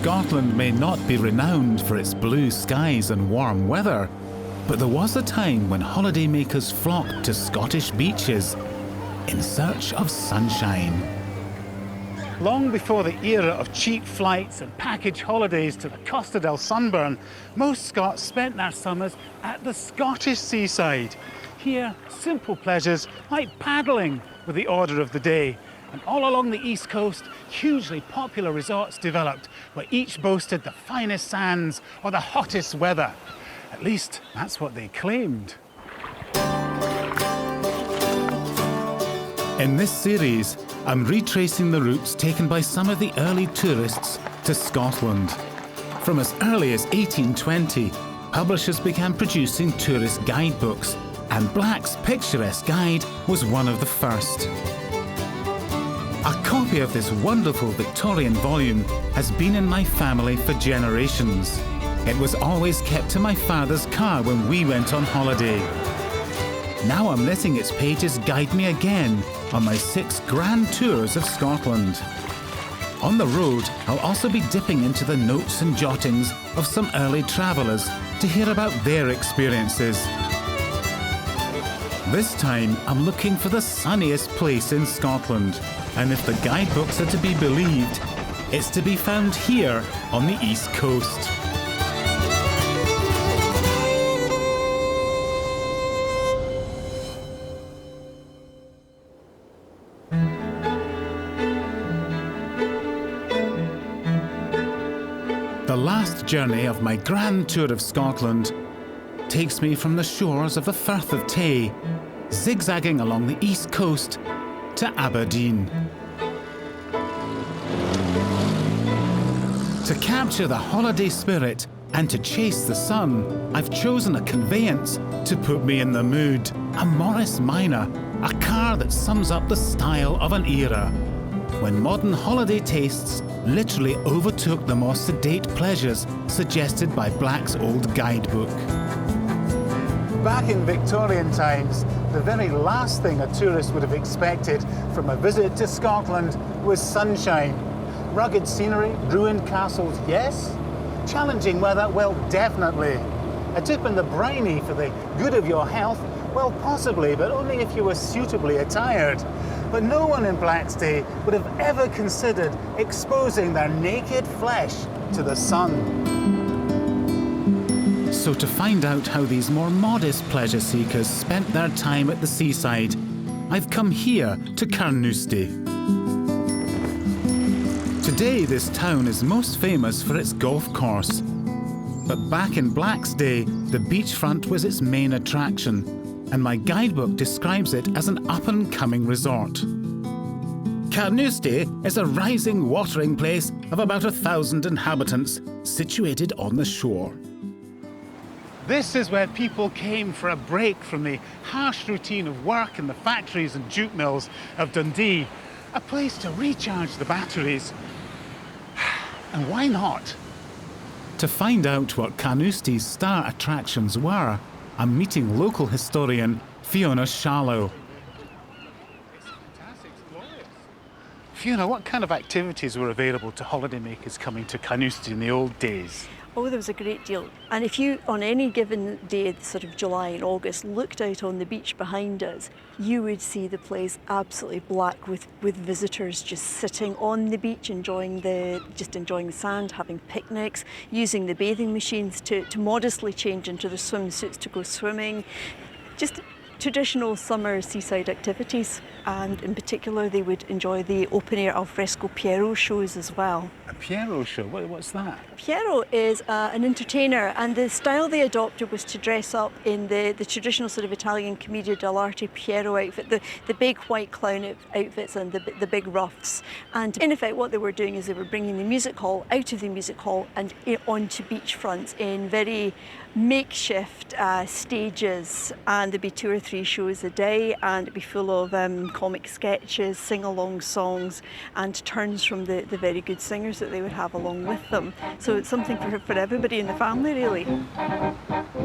Scotland may not be renowned for its blue skies and warm weather, but there was a time when holidaymakers flocked to Scottish beaches in search of sunshine. Long before the era of cheap flights and package holidays to the Costa del Sunburn, most Scots spent their summers at the Scottish seaside. Here, simple pleasures like paddling were the order of the day. And all along the east coast, hugely popular resorts developed, where each boasted the finest sands or the hottest weather. At least, that's what they claimed. In this series, I'm retracing the routes taken by some of the early tourists to Scotland. From as early as 1820, publishers began producing tourist guidebooks, and Black's picturesque guide was one of the first. A copy of this wonderful Victorian volume has been in my family for generations. It was always kept in my father's car when we went on holiday. Now I'm letting its pages guide me again on my 6 grand tours of Scotland. On the road, I'll also be dipping into the notes and jottings of some early travellers to hear about their experiences. This time, I'm looking for the sunniest place in Scotland, and if the guidebooks are to be believed, it's to be found here on the East Coast. The last journey of my grand tour of Scotland takes me from the shores of the Firth of Tay, zigzagging along the east coast to Aberdeen. To capture the holiday spirit and to chase the sun, I've chosen a conveyance to put me in the mood. A Morris Minor, a car that sums up the style of an era, when modern holiday tastes literally overtook the more sedate pleasures suggested by Black's old guidebook. Back in Victorian times, the very last thing a tourist would have expected from a visit to Scotland was sunshine. Rugged scenery, ruined castles, yes. Challenging weather, well, definitely. A dip in the briny for the good of your health, well, possibly, but only if you were suitably attired. But no one in Black's day would have ever considered exposing their naked flesh to the sun. So to find out how these more modest pleasure seekers spent their time at the seaside, I've come here to Carnoustie. Today this town is most famous for its golf course. But back in Black's day, the beachfront was its main attraction, and my guidebook describes it as an up-and-coming resort. Carnoustie is a rising watering place of about 1,000 inhabitants, situated on the shore. This is where people came for a break from the harsh routine of work in the factories and jute mills of Dundee. A place to recharge the batteries. And why not? To find out what Carnoustie's star attractions were, I'm meeting local historian Fiona Shallow. Fiona, what kind of activities were available to holidaymakers coming to Carnoustie in the old days? Oh, there was a great deal. And if you, on any given day, sort of July and August, looked out on the beach behind us, you would see the place absolutely black with visitors just sitting on the beach, enjoying the sand, having picnics, using the bathing machines to modestly change into their swimsuits to go swimming. Just traditional summer seaside activities, and in particular they would enjoy the open-air alfresco Pierrot shows as well. A Pierrot show? What's that? Pierrot is an entertainer, and the style they adopted was to dress up in the traditional sort of Italian commedia dell'arte Pierrot outfit, the big white clown outfits and the big ruffs. And in effect what they were doing is they were bringing the music hall out of the music hall and onto beachfronts in very makeshift stages, and there'd be 2 or 3 shows a day, and it'd be full of comic sketches, sing-along songs, and turns from the very good singers that they would have along with them. So it's something for everybody in the family, really.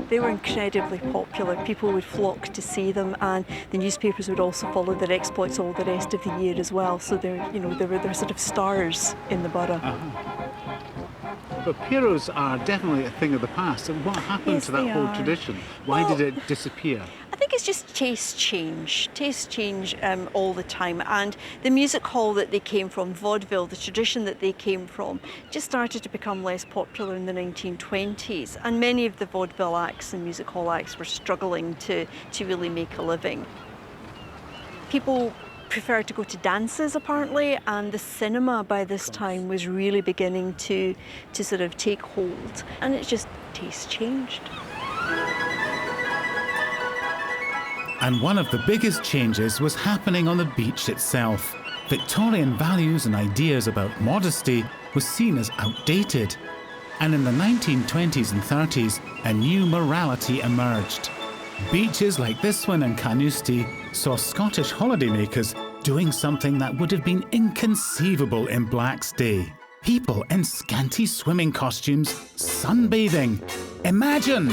They were incredibly popular. People would flock to see them, and the newspapers would also follow their exploits all the rest of the year as well. So they were sort of stars in the borough. But Pierrots are definitely a thing of the past. And what happened Yes, to that they whole are. tradition? Why did it disappear? I think it's just tastes change all the time, and the music hall that they came from, vaudeville, the tradition that they came from, just started to become less popular in the 1920s, and many of the vaudeville acts and music hall acts were struggling to really make a living. People preferred to go to dances apparently, and the cinema by this time was really beginning to sort of take hold, and it just tastes changed. And one of the biggest changes was happening on the beach itself. Victorian values and ideas about modesty was seen as outdated. And in the 1920s and 30s, a new morality emerged. Beaches like this one in Carnoustie saw Scottish holidaymakers doing something that would have been inconceivable in Black's day. People in scanty swimming costumes sunbathing. Imagine!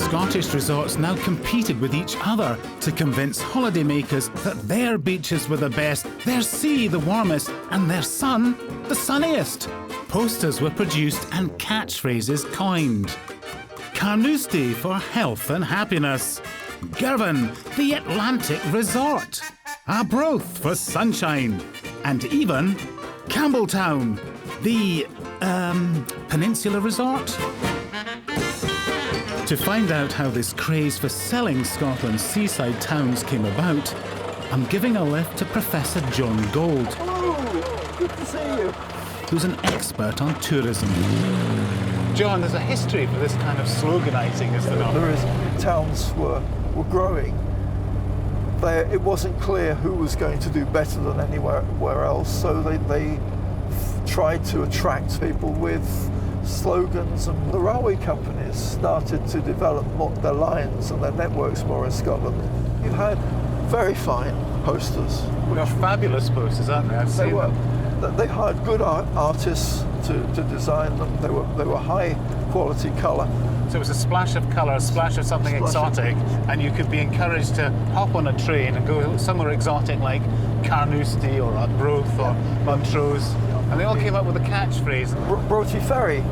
Scottish resorts now competed with each other to convince holidaymakers that their beaches were the best, their sea the warmest, and their sun the sunniest. Posters were produced and catchphrases coined. Carnoustie for health and happiness. Girvan, the Atlantic resort. Arbroath for sunshine. And even Campbelltown, the, peninsula resort. To find out how this craze for selling Scotland's seaside towns came about, I'm giving a lift to Professor John Gold. Oh, good to see you. Who's an expert on tourism. John, there's a history for this kind of sloganising, is there not? There is. Towns were growing. It wasn't clear who was going to do better than anywhere else, so they tried to attract people with slogans, and the railway companies started to develop their lines and their networks more in Scotland. You had very fine posters. They're fabulous posters, aren't they? I've seen them. They hired good artists to design them. They were high quality colour. So it was a splash of colour, a splash of something exotic, and you could be encouraged to hop on a train and go somewhere exotic like Carnoustie or Arbroath or Montrose. And they all came up with a catchphrase. Broughty Ferry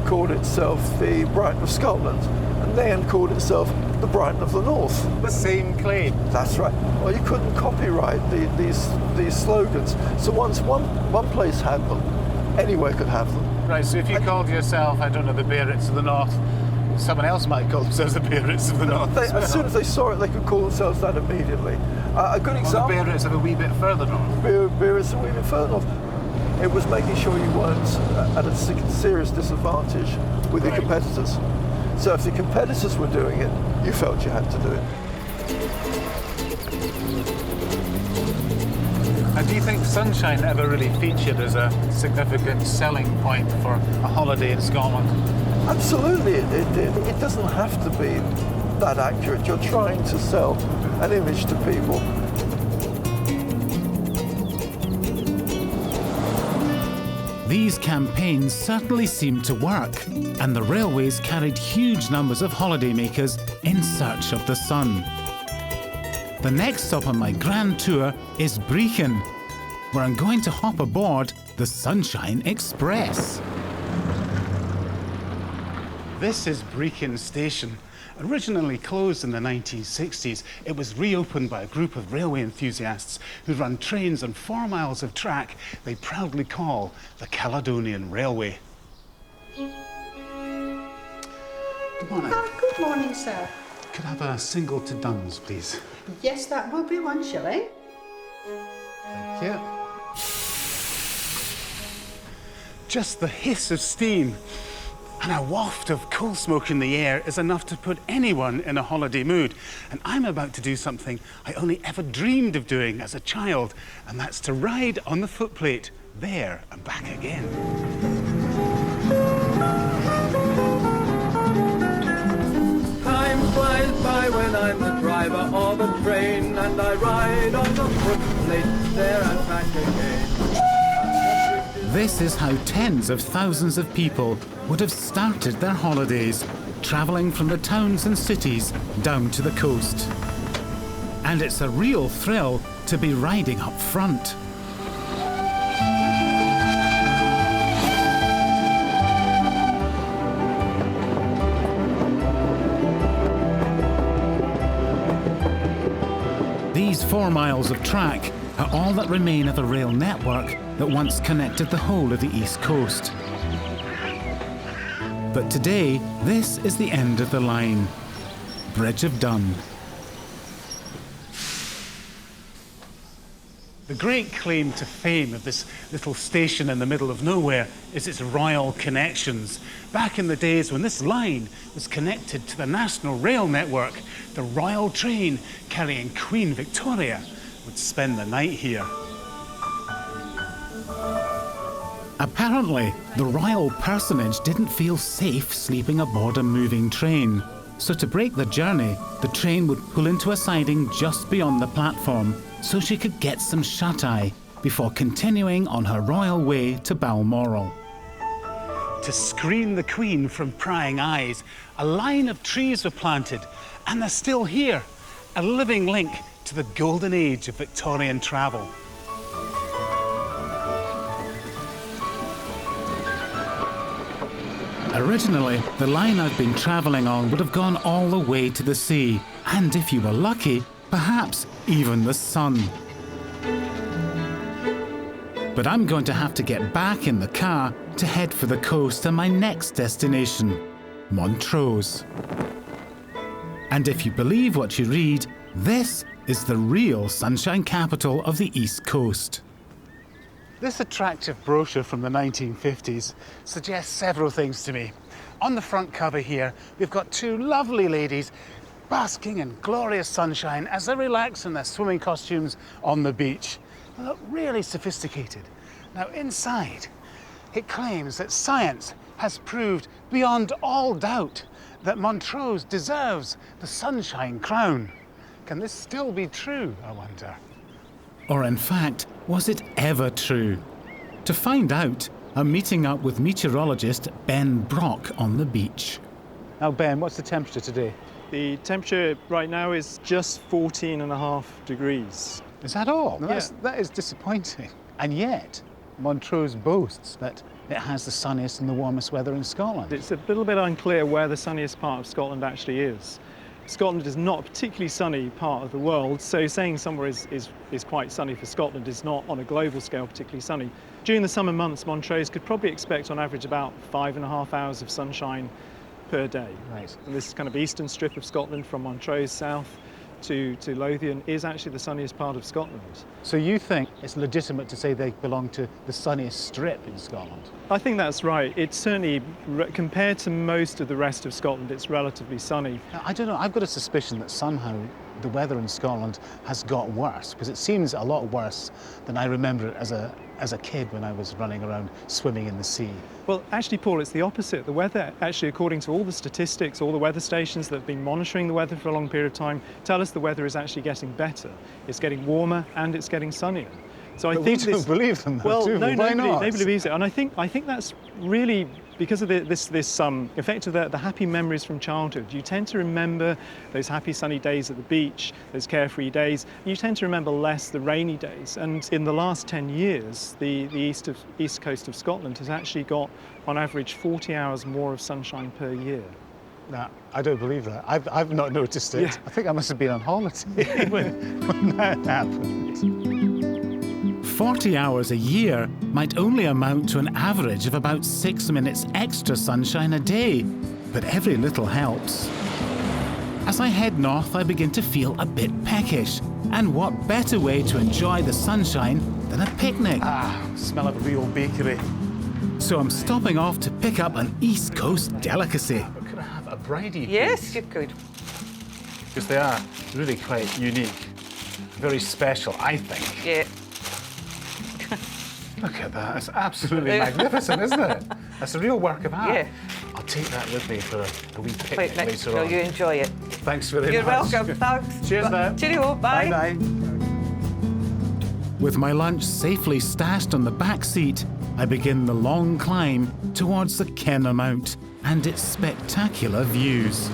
called itself the Brighton of Scotland, and then called itself the Brighton of the North. The same claim. That's right. Well, you couldn't copyright these slogans. So once one place had them, anywhere could have them. Right, so if you called yourself, I don't know, the Biarritz of the North, someone else might call themselves the Biarritz of the North. As soon as they saw it, they could call themselves that immediately. A good example. Or the Biarritz of a wee bit further north. Biarritz a wee bit further north. It was making sure you weren't at a serious disadvantage with your competitors. So if the competitors were doing it, you felt you had to do it. And do you think sunshine ever really featured as a significant selling point for a holiday in Scotland? Absolutely, it did. It doesn't have to be that accurate. You're trying to sell an image to people. These campaigns certainly seemed to work, and the railways carried huge numbers of holidaymakers in search of the sun. The next stop on my grand tour is Brechin, where I'm going to hop aboard the Sunshine Express. This is Brechin Station. Originally closed in the 1960s, it was reopened by a group of railway enthusiasts who run trains on 4 miles of track they proudly call the Caledonian Railway. Good morning. Good morning, sir. Could I have a single to Duns, please? Yes, that will be 1 shilling. Thank you. Just the hiss of steam and a waft of coal smoke in the air is enough to put anyone in a holiday mood. And I'm about to do something I only ever dreamed of doing as a child, and that's to ride on the footplate there and back again. Time flies by when I'm the driver of a train, and I ride on the footplate there and back again. This is how tens of thousands of people would have started their holidays, travelling from the towns and cities down to the coast. And it's a real thrill to be riding up front. 4 miles of track are all that remain of the rail network that once connected the whole of the East Coast. But today, this is the end of the line. Bridge of Dun. The great claim to fame of this little station in the middle of nowhere is its royal connections. Back in the days when this line was connected to the National Rail Network, the royal train carrying Queen Victoria would spend the night here. Apparently, the royal personage didn't feel safe sleeping aboard a moving train. So to break the journey, the train would pull into a siding just beyond the platform so she could get some shut-eye before continuing on her royal way to Balmoral. To screen the Queen from prying eyes, a line of trees were planted, and they're still here, a living link to the golden age of Victorian travel. Originally, the line I've been travelling on would have gone all the way to the sea, and if you were lucky, perhaps even the sun. But I'm going to have to get back in the car to head for the coast and my next destination, Montrose. And if you believe what you read, this is the real sunshine capital of the East Coast. This attractive brochure from the 1950s suggests several things to me. On the front cover here, we've got two lovely ladies basking in glorious sunshine as they relax in their swimming costumes on the beach. They look really sophisticated. Now inside, it claims that science has proved beyond all doubt that Montrose deserves the sunshine crown. Can this still be true, I wonder? Or in fact, was it ever true? To find out, I'm meeting up with meteorologist Ben Brock on the beach. Now Ben, what's the temperature today? The temperature right now is just 14.5 degrees. Is that all? Yeah. That is disappointing. And yet, Montrose boasts that it has the sunniest and the warmest weather in Scotland. It's a little bit unclear where the sunniest part of Scotland actually is. Scotland is not a particularly sunny part of the world, so saying somewhere is quite sunny for Scotland is not, on a global scale, particularly sunny. During the summer months, Montrose could probably expect on average about 5.5 hours of sunshine per day. Right. And this kind of eastern strip of Scotland from Montrose south to Lothian is actually the sunniest part of Scotland. So you think it's legitimate to say they belong to the sunniest strip in Scotland? I think that's right. It's certainly, compared to most of the rest of Scotland, it's relatively sunny. Now, I don't know, I've got a suspicion that somehow the weather in Scotland has got worse, because it seems a lot worse than I remember it as a kid when I was running around swimming in the sea. Well, actually, Paul, it's the opposite. The weather, actually, according to all the statistics, all the weather stations that have been monitoring the weather for a long period of time, tell us the weather is actually getting better. It's getting warmer and it's getting sunnier. So I think we don't believe them, though, well, do we? Why not? Nobody believes it, and I think that's really because of this effect of the happy memories from childhood. You tend to remember those happy sunny days at the beach, those carefree days. You tend to remember less the rainy days. And in the last 10 years, the east coast of Scotland has actually got, on average, 40 hours more of sunshine per year. No, I don't believe that. I've not noticed it. Yeah. I think I must have been on holiday when that happened. 40 hours a year might only amount to an average of about 6 minutes extra sunshine a day, but every little helps. As I head north, I begin to feel a bit peckish, and what better way to enjoy the sunshine than a picnic? Ah, smell of a real bakery. So I'm stopping off to pick up an East Coast delicacy. But could I have a bridie, please? Yes, you could. Because they are really quite unique. Very special, I think. Yeah. Look at that. It's absolutely magnificent, isn't it? That's a real work of art. Yeah. I'll take that with me for a wee picnic Wait, later so on. you enjoy it. Thanks very You're much. welcome. Thanks. Cheers, then. Cheerio. Bye. Bye-bye. With my lunch safely stashed on the back seat, I begin the long climb towards the Kenner Mount and its spectacular views.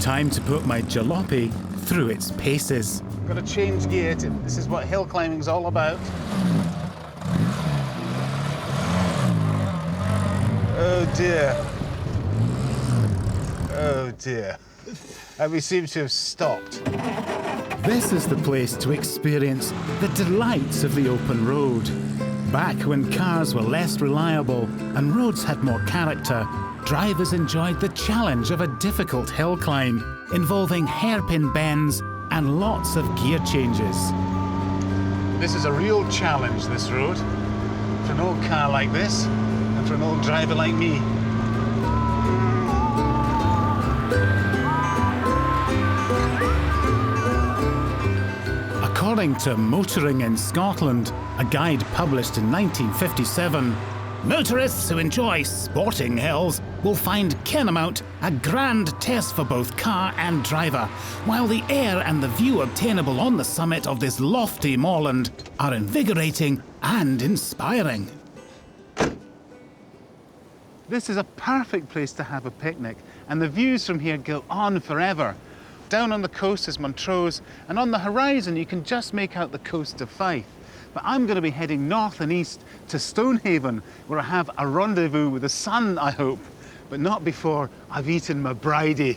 Time to put my jalopy through its paces. Got to change gear. This is what hill climbing's all about. Oh dear. Oh dear. And we seem to have stopped. This is the place to experience the delights of the open road. Back when cars were less reliable and roads had more character, drivers enjoyed the challenge of a difficult hill climb involving hairpin bends and lots of gear changes. This is a real challenge, this road, for an old car like this and for an old driver like me. According to Motoring in Scotland, a guide published in 1957, motorists who enjoy sporting hills will find Kennemount a grand test for both car and driver, while the air and the view obtainable on the summit of this lofty moorland are invigorating and inspiring. This is a perfect place to have a picnic, and the views from here go on forever. Down on the coast is Montrose, and on the horizon you can just make out the coast of Fife. But I'm going to be heading north and east to Stonehaven, where I have a rendezvous with the sun, I hope, but not before I've eaten my bridie.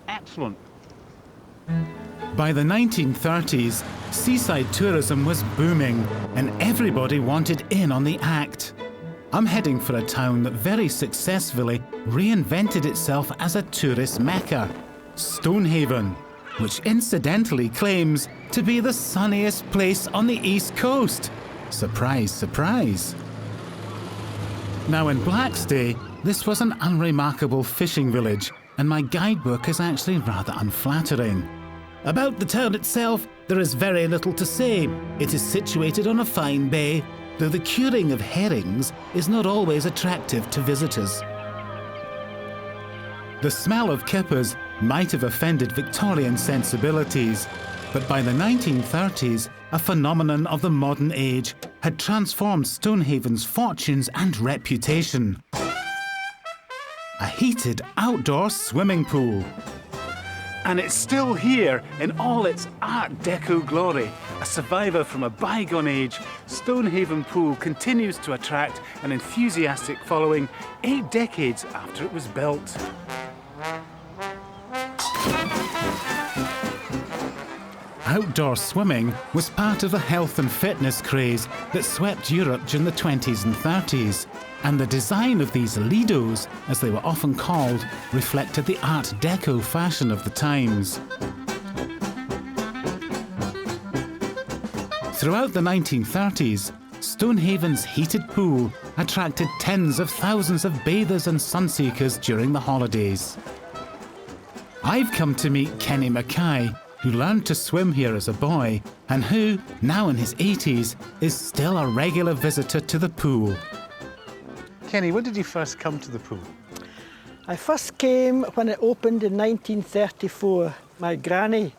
Excellent. By the 1930s, seaside tourism was booming and everybody wanted in on the act. I'm heading for a town that very successfully reinvented itself as a tourist mecca, Stonehaven, which incidentally claims to be the sunniest place on the East Coast. Surprise, surprise. Now in Black's day, this was an unremarkable fishing village, and my guidebook is actually rather unflattering. About the town itself, there is very little to say. It is situated on a fine bay, though the curing of herrings is not always attractive to visitors. The smell of kippers might have offended Victorian sensibilities, but by the 1930s, a phenomenon of the modern age had transformed Stonehaven's fortunes and reputation. A heated outdoor swimming pool. And it's still here in all its Art Deco glory. A survivor from a bygone age, Stonehaven Pool continues to attract an enthusiastic following 8 decades after it was built. Outdoor swimming was part of the health and fitness craze that swept Europe during the 20s and 30s, and the design of these Lidos, as they were often called, reflected the Art Deco fashion of the times. Throughout the 1930s, Stonehaven's heated pool attracted tens of thousands of bathers and sunseekers during the holidays. I've come to meet Kenny Mackay, who learned to swim here as a boy and who, now in his 80s, is still a regular visitor to the pool. Kenny, when did you first come to the pool? I first came when it opened in 1934. My granny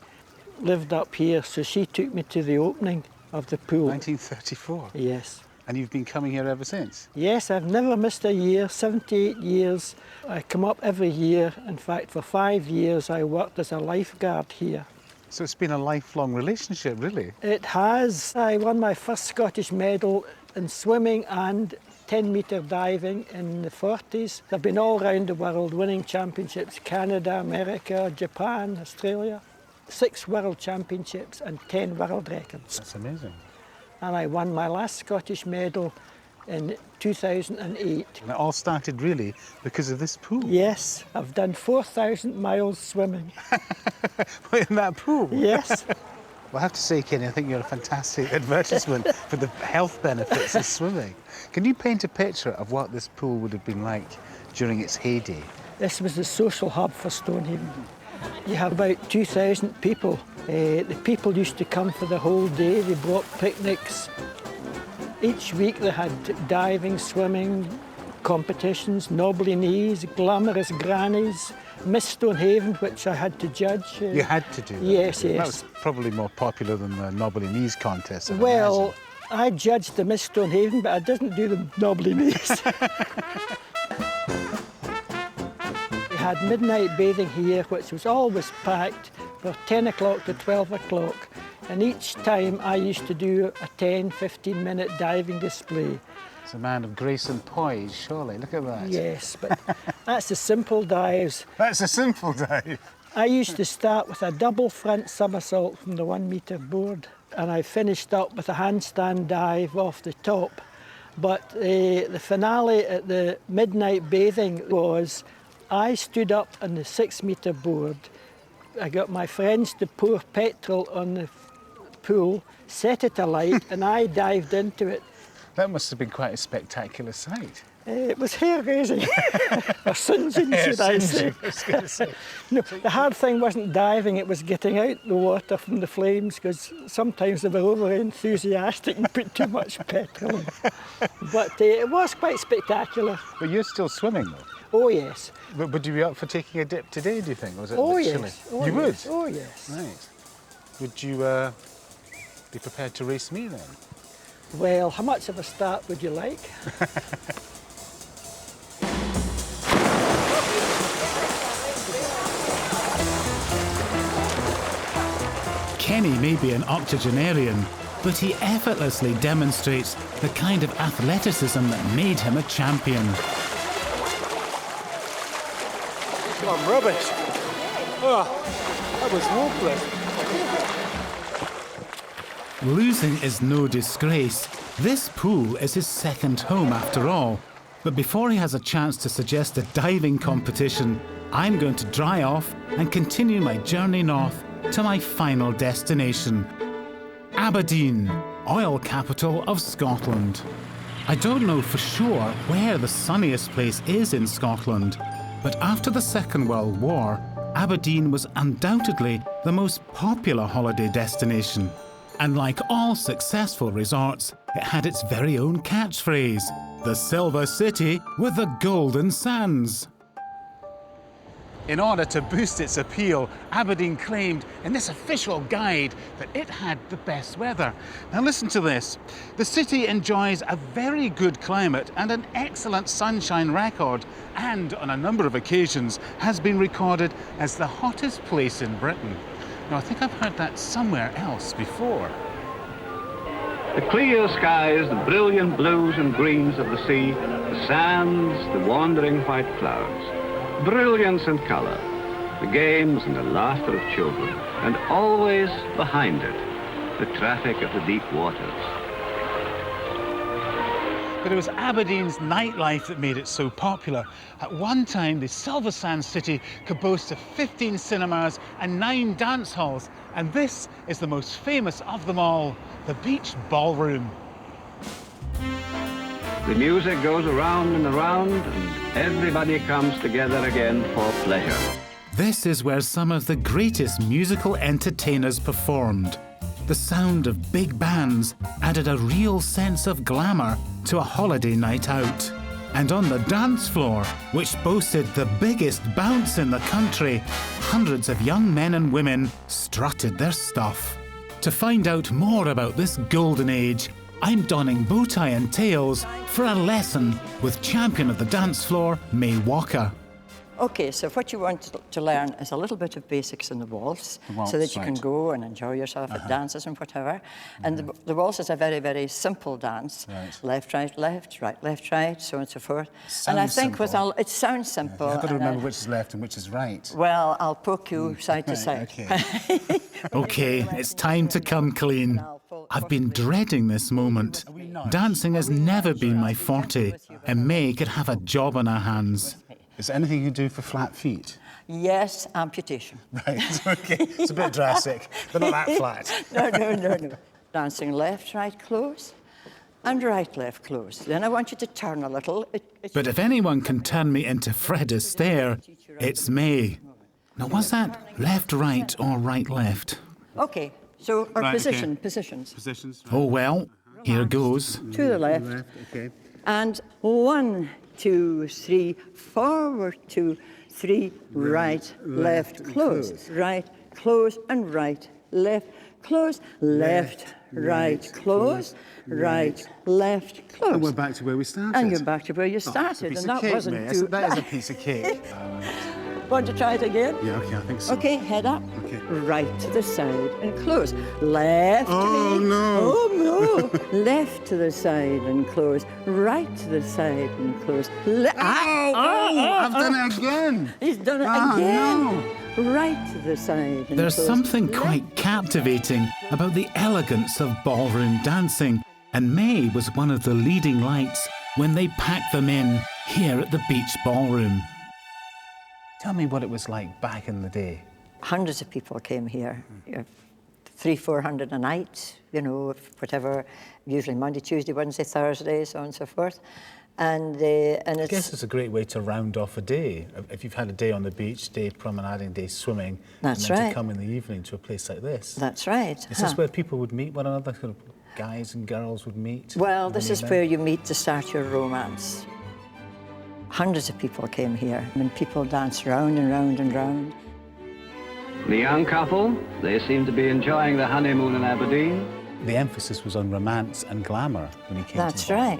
lived up here, so she took me to the opening of the pool. 1934? Yes. And you've been coming here ever since? Yes, I've never missed a year, 78 years. I come up every year. In fact, for 5 years I worked as a lifeguard here. So it's been a lifelong relationship, really? It has. I won my first Scottish medal in swimming and 10-metre diving in the 40s. I've been all around the world winning championships, Canada, America, Japan, Australia. 6 world championships and 10 world records. That's amazing. And I won my last Scottish medal in 2008. And it all started really because of this pool? Yes, I've done 4,000 miles swimming. In that pool? Yes. Well, I have to say, Kenny, I think you're a fantastic advertisement for the health benefits of swimming. Can you paint a picture of what this pool would have been like during its heyday? This was the social hub for Stonehaven. You have about 2,000 people. The people used to come for the whole day. They brought picnics. Each week they had diving, swimming, competitions, knobbly knees, glamorous grannies, Miss Stonehaven, which I had to judge. You had to do that? Yes, That yes. was probably more popular than the knobbly knees contest. Well, I judged the Miss Stonehaven, but I didn't do the knobbly knees. We had midnight bathing here, which was always packed from 10 o'clock to 12 o'clock. And each time I used to do a 10, 15-minute diving display. It's a man of grace and poise, surely. Look at that. Yes, but That's the simple dives. That's a simple dive. I used to start with a double front somersault from the 1 metre board, and I finished up with a handstand dive off the top. But the finale at the midnight bathing was I stood up on the 6 metre board. I got my friends to pour petrol on the pool, set it alight, and I dived into it. That must have been quite a spectacular sight. It was hair-raising, or singeing, should I say. No, the hard thing wasn't diving, it was getting out the water from the flames, because sometimes they were over-enthusiastic and put too much petrol in. But it was quite spectacular. But you're still swimming, though? Oh, yes. But would you be up for taking a dip today, do you think? Or was it Oh, a bit chilly? yes. Oh, you yes. would? Oh, yes. Right. Would you be prepared to race me, then? Well, how much of a start would you like? Kenny may be an octogenarian, but he effortlessly demonstrates the kind of athleticism that made him a champion. I'm rubbish. Oh, that was hopeless. Losing is no disgrace. This pool is his second home after all. But before he has a chance to suggest a diving competition, I'm going to dry off and continue my journey north to my final destination, Aberdeen, oil capital of Scotland. I don't know for sure where the sunniest place is in Scotland, but after the Second World War, Aberdeen was undoubtedly the most popular holiday destination. And like all successful resorts, it had its very own catchphrase, the Silver City with the Golden Sands. In order to boost its appeal, Aberdeen claimed in this official guide that it had the best weather. Now listen to this. The city enjoys a very good climate and an excellent sunshine record, and on a number of occasions has been recorded as the hottest place in Britain. Now I think I've heard that somewhere else before. The clear skies, the brilliant blues and greens of the sea, the sands, the wandering white clouds. Brilliance and colour, the games and the laughter of children, and always behind it, the traffic of the deep waters. But it was Aberdeen's nightlife that made it so popular. At one time, the Silver Sands city could boast of 15 cinemas and 9 dance halls, and this is the most famous of them all, the Beach Ballroom. The music goes around and around, and everybody comes together again for pleasure. This is where some of the greatest musical entertainers performed. The sound of big bands added a real sense of glamour to a holiday night out. And on the dance floor, which boasted the biggest bounce in the country, hundreds of young men and women strutted their stuff. To find out more about this golden age, I'm donning bow tie and tails for a lesson with champion of the dance floor, May Walker. Okay, so what you want to learn is a little bit of basics in the waltz, so that you can go and enjoy yourself at dances and whatever. And the waltz is a very, very simple dance. Right. Left, right, left, right, so on and so forth. And I think simple. with all, it sounds simple. You've got to remember which is left and which is right. Well, I'll poke you side to side. Okay. Okay, it's time to come clean. I've been dreading this moment. Dancing has never been my forte, and May could have a job on her hands. Is there anything you can do for flat feet? Yes, amputation. Right, okay. It's a bit drastic, but not that flat. No. Dancing left, right, close, and right, left, close. Then I want you to turn a little. But if anyone can turn me into Fred Astaire, it's May. Now, was that left, right, or right, left? Okay, so our Right, positions. Positions. Oh, well, here goes. To the left. Okay. And 1, 2, 3, forward, 2, 3, right, left, close, right, close, and right, left, close, left, right, close, right, left, close. And we're back to where we started. And you're back to where you started, and that wasn't too That is a piece of cake. Want to try it again? Yeah, okay, I think so. Okay, head up. Okay. Right to the side and close. Left. Oh, to me. no. Oh no. Left to the side and close. Right to the side and close. I've done it again. He's done it again. Right to the side and There's close. something Left. quite captivating about the elegance of ballroom dancing, and May was one of the leading lights when they packed them in here at the Beach Ballroom. Tell me what it was like back in the day. Hundreds of people came here. 300-400 a night, you know, whatever, usually Monday, Tuesday, Wednesday, Thursday, so on and so forth. And I guess it's a great way to round off a day. If you've had a day on the beach, day promenading, day swimming, That's and then right. to come in the evening to a place like this. That's right. Is this where people would meet one another? Sort of guys and girls would meet? Well, this is where you meet to start your romance. Hundreds of people came here, and people danced round and round and round. The young couple, they seem to be enjoying the honeymoon in Aberdeen. The emphasis was on romance and glamour when he came That's to the right.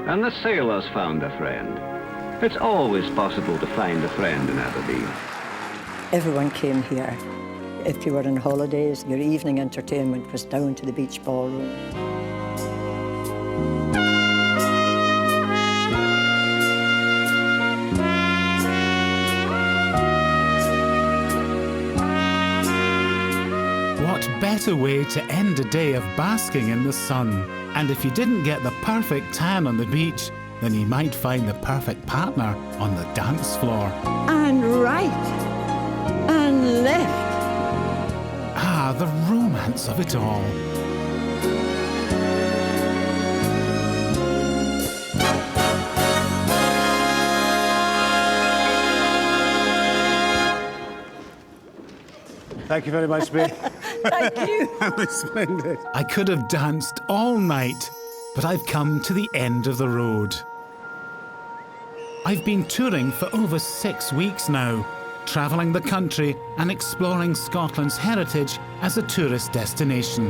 And the sailors found a friend. It's always possible to find a friend in Aberdeen. Everyone came here. If you were on holidays, your evening entertainment was down to the Beach Ballroom. What better way to end a day of basking in the sun? And if you didn't get the perfect tan on the beach, then you might find the perfect partner on the dance floor. And right. And left. Ah, the romance of it all. Thank you very much, May. Thank you. That was splendid. I could have danced all night, but I've come to the end of the road. I've been touring for over 6 weeks now, travelling the country and exploring Scotland's heritage as a tourist destination.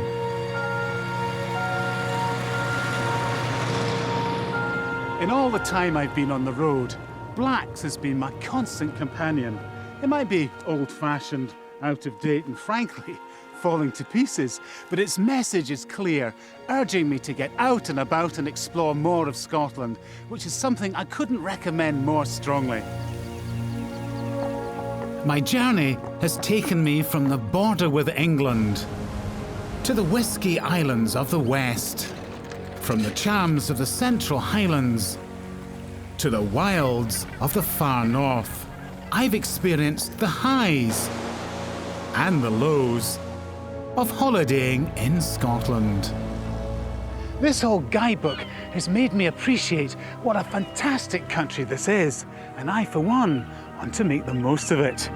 In all the time I've been on the road, Blacks has been my constant companion. It might be old-fashioned, out of date, and frankly, falling to pieces, but its message is clear, urging me to get out and about and explore more of Scotland, which is something I couldn't recommend more strongly. My journey has taken me from the border with England to the Whisky Islands of the West, from the charms of the Central Highlands to the wilds of the far north. I've experienced the highs and the lows of holidaying in Scotland. This whole guidebook has made me appreciate what a fantastic country this is, and I, for one, want to make the most of it.